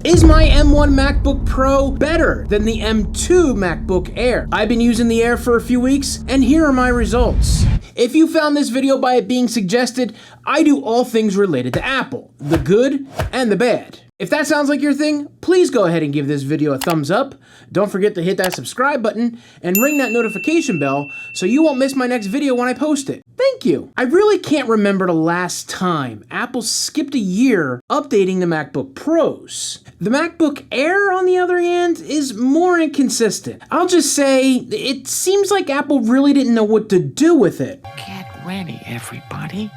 Is my M1 MacBook Pro better than the M2 MacBook Air? I've been using the Air for a few weeks, and here are my results. If you found this video by it being suggested, I do all things related to Apple, the good and the bad. If that sounds like your thing, please go ahead and give this video a thumbs up. Don't forget to hit that subscribe button and ring that notification bell so you won't miss my next video when I post it. Thank you. I really can't remember the last time Apple skipped a year updating the MacBook Pros. The MacBook Air, on the other hand, is more inconsistent. I'll just say, it seems like Apple really didn't know what to do with it. Get ready, everybody.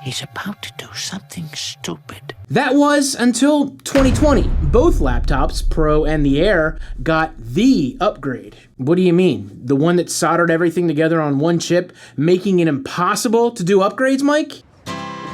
He's about to do something stupid. That was until 2020. Both laptops, Pro and the Air, got the upgrade. What do you mean? The one that soldered everything together on one chip, making it impossible to do upgrades, Mike?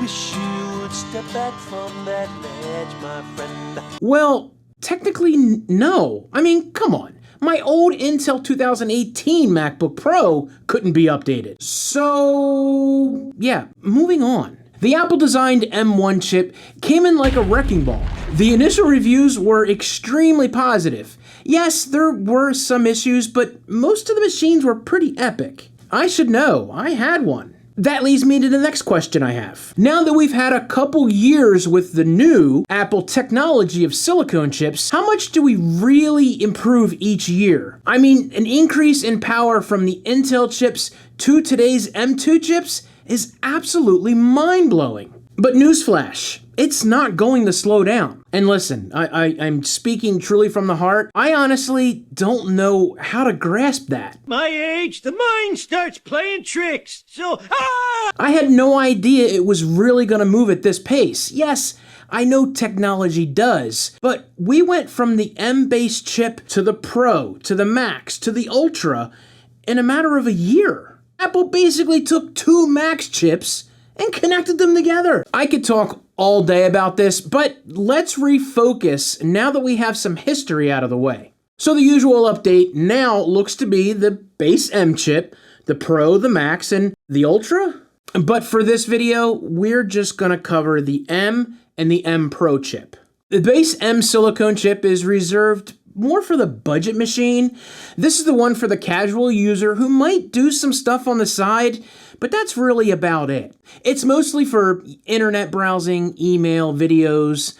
Wish you would step back from that ledge, my friend. Well, technically no. I mean, come on. My old Intel 2018 MacBook Pro couldn't be updated. So, yeah, moving on. The Apple-designed M1 chip came in like a wrecking ball. The initial reviews were extremely positive. Yes, there were some issues, but most of the machines were pretty epic. I should know, I had one. That leads me to the next question I have. Now that we've had a couple years with the new Apple technology of silicone chips, how much do we really improve each year? I mean, an increase in power from the Intel chips to today's M2 chips is absolutely mind-blowing. But newsflash, it's not going to slow down. And listen, I'm speaking truly from the heart. I honestly don't know how to grasp that. My age, the mind starts playing tricks. So, I had no idea it was really gonna move at this pace. Yes, I know technology does, but we went from the M-based chip to the Pro, to the Max, to the Ultra in a matter of a year. Apple basically took two Max chips and connected them together. I could talk all day about this, but let's refocus now that we have some history out of the way. So the usual update now looks to be the base M chip, the Pro, the Max, and the Ultra. But for this video, we're just gonna cover the M and the M Pro chip. The base M silicone chip is reserved more for the budget machine. This is the one for the casual user who might do some stuff on the side, but that's really about it. It's mostly for internet browsing, email, videos,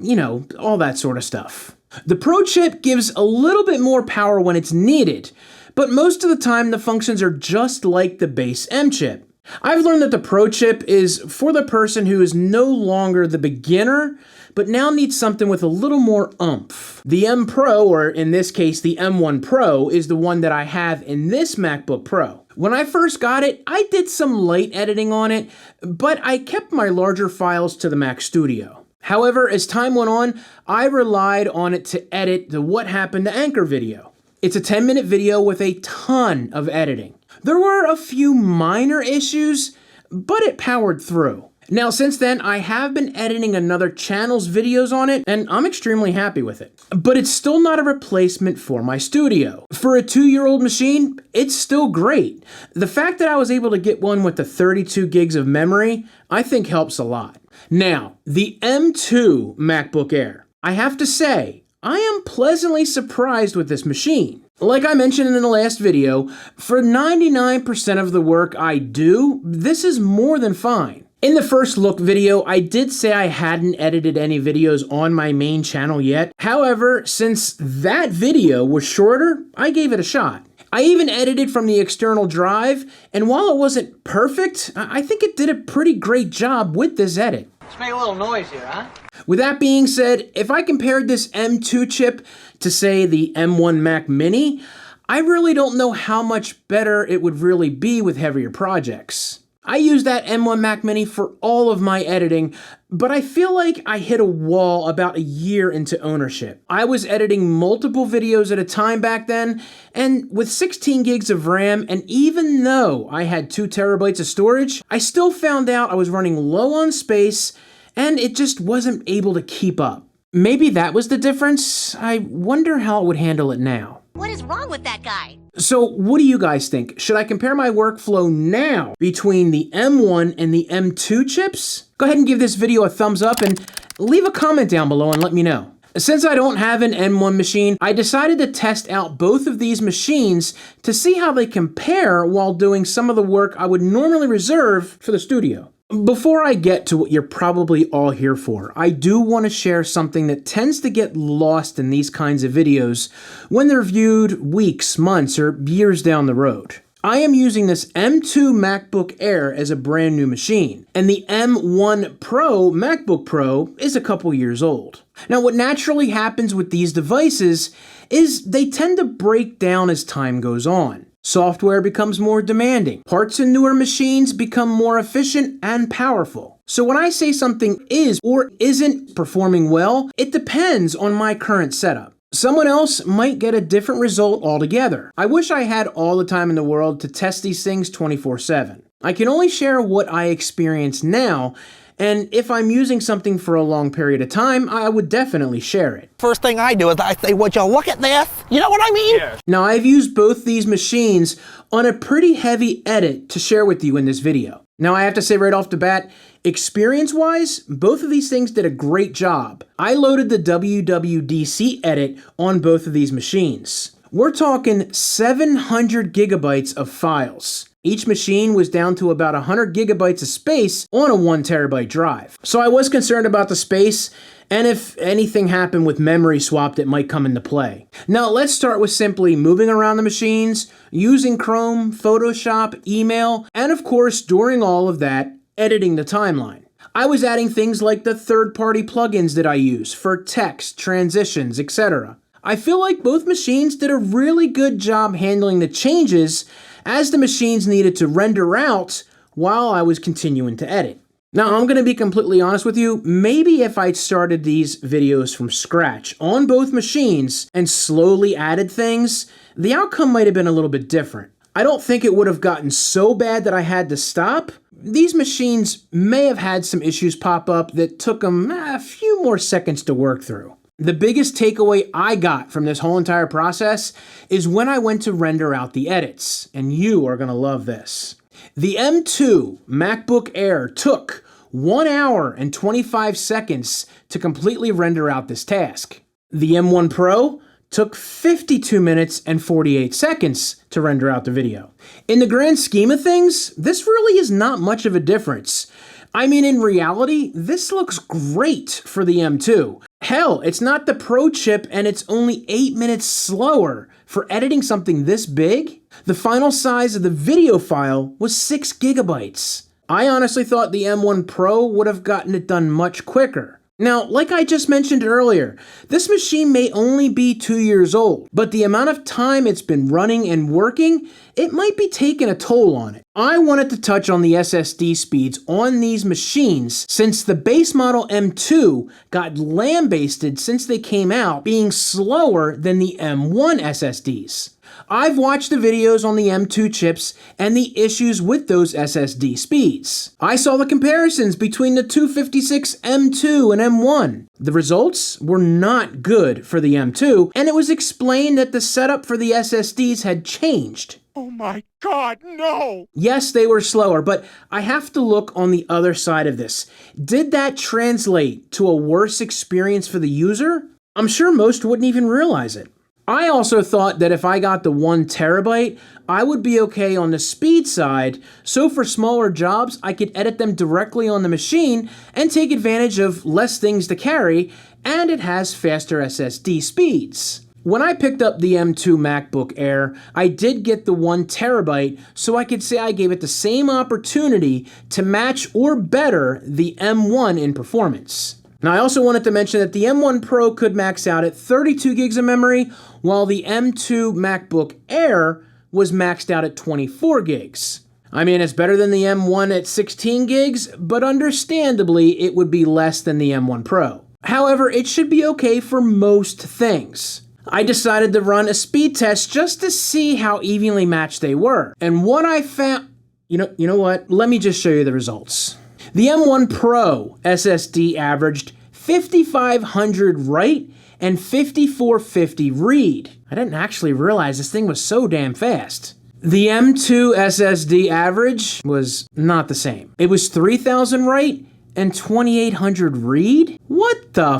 you know, all that sort of stuff. The Pro chip gives a little bit more power when it's needed, but most of the time the functions are just like the base M chip. I've learned that the Pro chip is for the person who is no longer the beginner, but now needs something with a little more oomph. The M Pro, or in this case the M1 Pro, is the one that I have in this MacBook Pro. When I first got it, I did some light editing on it, but I kept my larger files to the Mac Studio. However, as time went on, I relied on it to edit the What Happened to Anchor video. It's a 10-minute video with a ton of editing. There were a few minor issues, but it powered through. Now, since then, I have been editing another channel's videos on it, and I'm extremely happy with it. But it's still not a replacement for my studio. For a 2-year-old machine, it's still great. The fact that I was able to get one with the 32 gigs of memory, I think helps a lot. Now, the M2 MacBook Air. I have to say, I am pleasantly surprised with this machine. Like I mentioned in the last video, for 99% of the work I do, this is more than fine. In the first look video, I did say I hadn't edited any videos on my main channel yet. However, since that video was shorter, I gave it a shot. I even edited from the external drive, and while it wasn't perfect, I think it did a pretty great job with this edit. Let's make a little noise here, huh? With that being said, if I compared this M2 chip to, say, the M1 Mac Mini, I really don't know how much better it would really be with heavier projects. I use that M1 Mac Mini for all of my editing, but I feel like I hit a wall about a year into ownership. I was editing multiple videos at a time back then, and with 16 gigs of RAM, and even though I had 2 terabytes of storage, I still found out I was running low on space, and it just wasn't able to keep up. Maybe that was the difference. I wonder how it would handle it now. What is wrong with that guy? So what do you guys think? Should I compare my workflow now between the M1 and the M2 chips? Go ahead and give this video a thumbs up and leave a comment down below and let me know. Since I don't have an M1 machine, I decided to test out both of these machines to see how they compare while doing some of the work I would normally reserve for the studio. Before I get to what you're probably all here for, I do want to share something that tends to get lost in these kinds of videos when they're viewed weeks, months, or years down the road. I am using this M2 Macbook Air as a brand new machine, and the M1 Pro Macbook Pro is a couple years old. Now, what naturally happens with these devices is they tend to break down as time goes on. Software becomes more demanding. Parts in newer machines become more efficient and powerful. So when I say something is or isn't performing well, it depends on my current setup. Someone else might get a different result altogether. I wish I had all the time in the world to test these things 24/7. I can only share what I experience now, and if I'm using something for a long period of time, I would definitely share it. First thing I do is I say, would you look at this? You know what I mean? Yeah. Now, I've used both these machines on a pretty heavy edit to share with you in this video. Now, I have to say right off the bat, experience-wise, both of these things did a great job. I loaded the WWDC edit on both of these machines. We're talking 700 gigabytes of files. Each machine was down to about 100 gigabytes of space on a 1 terabyte drive. So I was concerned about the space, and if anything happened with memory swap that might come into play. Now let's start with simply moving around the machines, using Chrome, Photoshop, email, and of course, during all of that, editing the timeline. I was adding things like the third-party plugins that I use for text, transitions, etc. I feel like both machines did a really good job handling the changes as the machines needed to render out while I was continuing to edit. Now, I'm going to be completely honest with you, maybe if I'd started these videos from scratch on both machines and slowly added things, the outcome might have been a little bit different. I don't think it would have gotten so bad that I had to stop. These machines may have had some issues pop up that took them a few more seconds to work through. The biggest takeaway I got from this whole entire process is when I went to render out the edits, and you are going to love this. The M2 MacBook Air took 1 hour and 25 seconds to completely render out this task. The M1 Pro took 52 minutes and 48 seconds to render out the video. In the grand scheme of things, this really is not much of a difference. I mean, in reality, this looks great for the M2. Hell, it's not the Pro chip and it's only 8 minutes slower for editing something this big. The final size of the video file was 6 gigabytes. I honestly thought the M1 Pro would have gotten it done much quicker. Now, like I just mentioned earlier, this machine may only be 2 years old, but the amount of time it's been running and working, it might be taking a toll on it. I wanted to touch on the SSD speeds on these machines since the base model M2 got lambasted since they came out, being slower than the M1 SSDs. I've watched the videos on the M2 chips and the issues with those SSD speeds. I saw the comparisons between the 256 M2 and M1. The results were not good for the M2, and it was explained that the setup for the SSDs had changed. Oh my God, no! Yes, they were slower, but I have to look on the other side of this. Did that translate to a worse experience for the user? I'm sure most wouldn't even realize it. I also thought that if I got the 1 terabyte, I would be okay on the speed side, so for smaller jobs, I could edit them directly on the machine and take advantage of less things to carry, and it has faster SSD speeds. When I picked up the M2 MacBook Air, I did get the 1 terabyte, so I could say I gave it the same opportunity to match or better the M1 in performance. Now, I also wanted to mention that the M1 Pro could max out at 32 gigs of memory, while the M2 MacBook Air was maxed out at 24 gigs. I mean, it's better than the M1 at 16 gigs, but understandably, it would be less than the M1 Pro. However, it should be okay for most things. I decided to run a speed test just to see how evenly matched they were. And what I found... You know what? Let me just show you the results. The M1 Pro SSD averaged 5,500 write and 5,450 read. I didn't actually realize this thing was so damn fast. The M2 SSD average was not the same. It was 3,000 write and 2,800 read? What the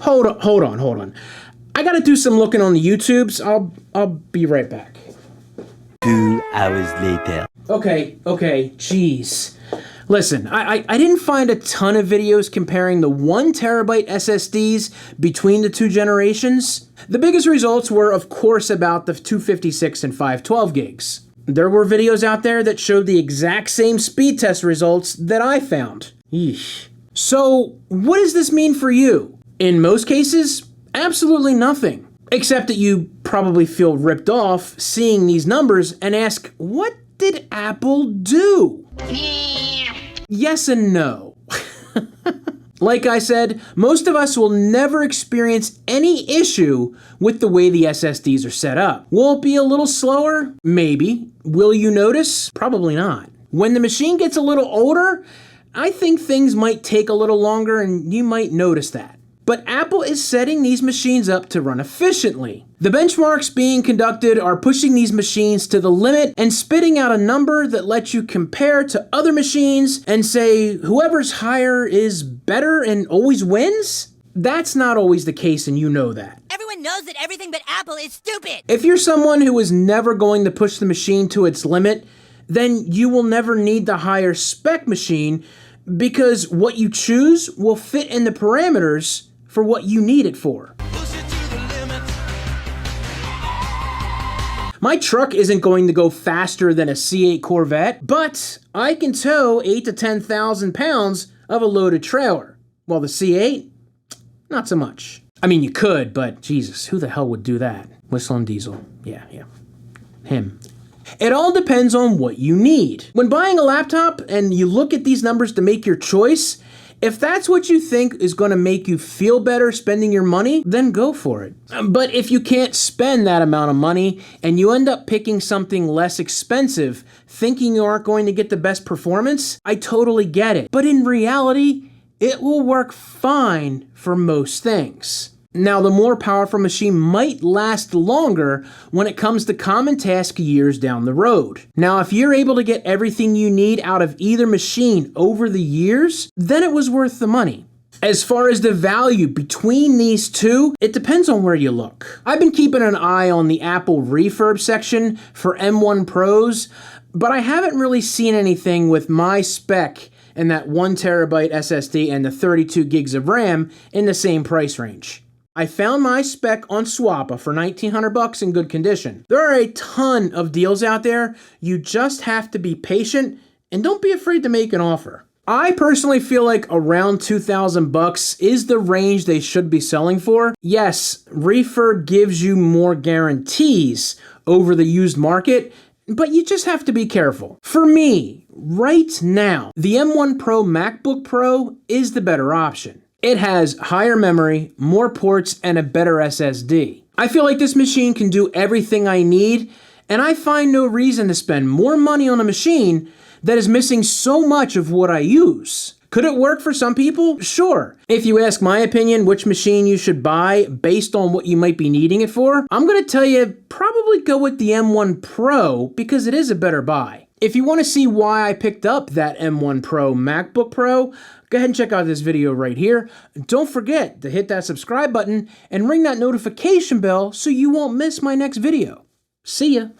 hold on. I gotta do some looking on the YouTubes. I'll be right back. 2 hours later. Okay, jeez. Listen, I didn't find a ton of videos comparing the 1 terabyte SSDs between the two generations. The biggest results were, of course, about the 256 and 512 gigs. There were videos out there that showed the exact same speed test results that I found. Eesh. So, what does this mean for you? In most cases, absolutely nothing. Except that you probably feel ripped off seeing these numbers and ask, what did Apple do? Yes and no. Like I said, most of us will never experience any issue with the way the SSDs are set up. Will it be a little slower? Maybe. Will you notice? Probably not. When the machine gets a little older, I think things might take a little longer and you might notice that. But Apple is setting these machines up to run efficiently. The benchmarks being conducted are pushing these machines to the limit and spitting out a number that lets you compare to other machines and say whoever's higher is better and always wins? That's not always the case, and you know that. Everyone knows that everything but Apple is stupid. If you're someone who is never going to push the machine to its limit, then you will never need the higher spec machine because what you choose will fit in the parameters for what you need it for. My truck isn't going to go faster than a C8 Corvette, but I can tow 8,000 to 10,000 pounds of a loaded trailer. While the C8, not so much. I mean, you could, but Jesus, who the hell would do that? Whistling Diesel. Yeah. Him. It all depends on what you need. When buying a laptop and you look at these numbers to make your choice, if that's what you think is going to make you feel better spending your money, then go for it. But if you can't spend that amount of money and you end up picking something less expensive, thinking you aren't going to get the best performance, I totally get it. But in reality, it will work fine for most things. Now, the more powerful machine might last longer when it comes to common tasks years down the road. Now, if you're able to get everything you need out of either machine over the years, then it was worth the money. As far as the value between these two, it depends on where you look. I've been keeping an eye on the Apple refurb section for M1 Pros, but I haven't really seen anything with my spec and that 1 terabyte SSD and the 32 gigs of RAM in the same price range. I found my spec on Swappa for $1,900 in good condition. There are a ton of deals out there. You just have to be patient and don't be afraid to make an offer. I personally feel like around $2,000 is the range they should be selling for. Yes, refurb gives you more guarantees over the used market, but you just have to be careful. For me, right now, the M1 Pro Macbook Pro is the better option. It has higher memory, more ports, and a better SSD. I feel like this machine can do everything I need, and I find no reason to spend more money on a machine that is missing so much of what I use. Could it work for some people? Sure. If you ask my opinion which machine you should buy based on what you might be needing it for, I'm going to tell you probably go with the M1 Pro because it is a better buy. If you want to see why I picked up that M1 Pro Macbook Pro, go ahead and check out this video right here. Don't forget to hit that subscribe button and ring that notification bell so you won't miss my next video. See ya.